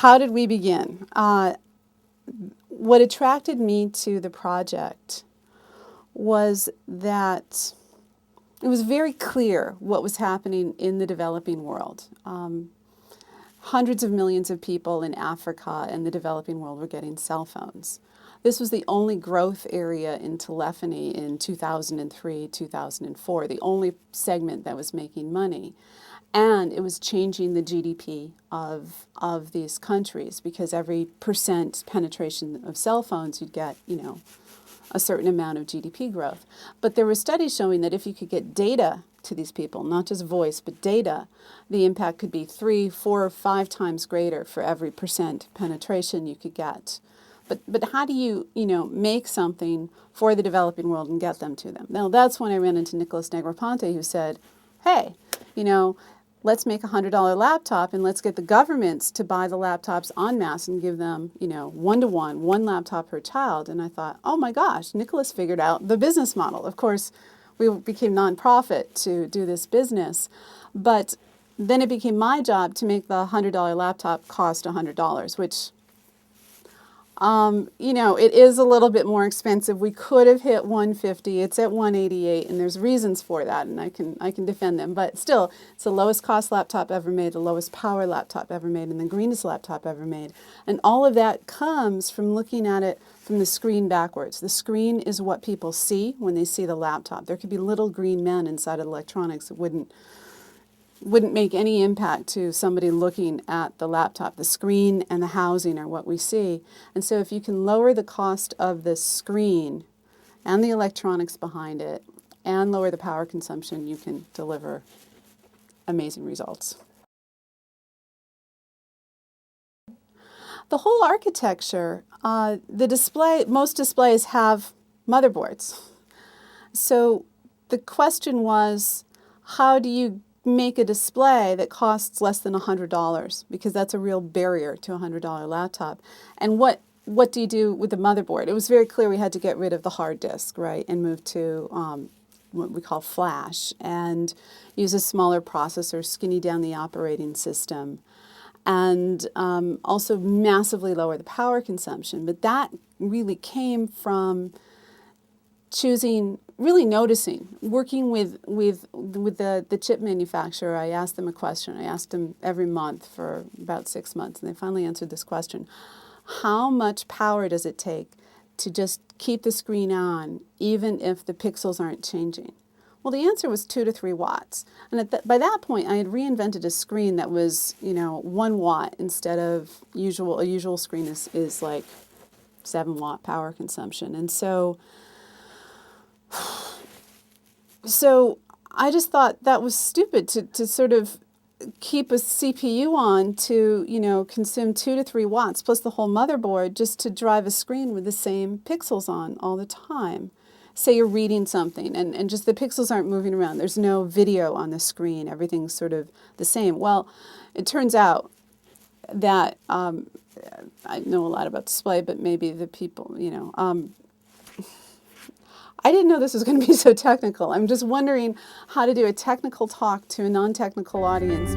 how did we begin? What attracted me to the project was that it was very clear what was happening in the developing world. Hundreds of millions of people in Africa and the developing world were getting cell phones. This was the only growth area in telephony in 2003, 2004, the only segment that was making money. And it was changing the GDP of these countries, because every % penetration of cell phones, you'd get, a certain amount of GDP growth. But there were studies showing that if you could get data to these people, not just voice, but data, the impact could be 3, 4, or 5 times greater for every % penetration you could get. But how do you, make something for the developing world and get them to them? Now, that's when I ran into Nicholas Negroponte, who said, hey, let's make a $100 laptop and let's get the governments to buy the laptops en masse and give them, 1-to-1, 1 laptop per child. And I thought, oh my gosh, Nicholas figured out the business model. Of course, we became nonprofit to do this business, but then it became my job to make the $100 laptop cost $100, which, it is a little bit more expensive. We could have hit 150. It's at 188, and there's reasons for that, and I can defend them. But still, it's the lowest cost laptop ever made, the lowest power laptop ever made, and the greenest laptop ever made. And all of that comes from looking at it from the screen backwards. The screen is what people see when they see the laptop. There could be little green men inside of electronics that wouldn't make any impact to somebody looking at the laptop. The screen and the housing are what we see. And so if you can lower the cost of the screen and the electronics behind it and lower the power consumption, you can deliver amazing results. The whole architecture, most displays have motherboards. So the question was, how do you make a display that costs less than $100, because that's a real barrier to a $100 laptop. And what do you do with the motherboard? It was very clear we had to get rid of the hard disk, right, and move to what we call flash, and use a smaller processor, skinny down the operating system, and also massively lower the power consumption. But that really came from really noticing, working with the chip manufacturer. I asked them a question. I asked them every month for about 6 months, and they finally answered this question. How much power does it take to just keep the screen on, even if the pixels aren't changing? Well, the answer was 2 to 3 watts. And by that point, I had reinvented a screen that was, 1 watt instead of a usual screen is like 7 watt power consumption. And so I just thought that was stupid to sort of keep a CPU on to, consume 2 to 3 watts plus the whole motherboard just to drive a screen with the same pixels on all the time. Say you're reading something and just the pixels aren't moving around. There's no video on the screen. Everything's sort of the same. Well, it turns out that I know a lot about display, but maybe the people, I didn't know this was going to be so technical. I'm just wondering how to do a technical talk to a non-technical audience.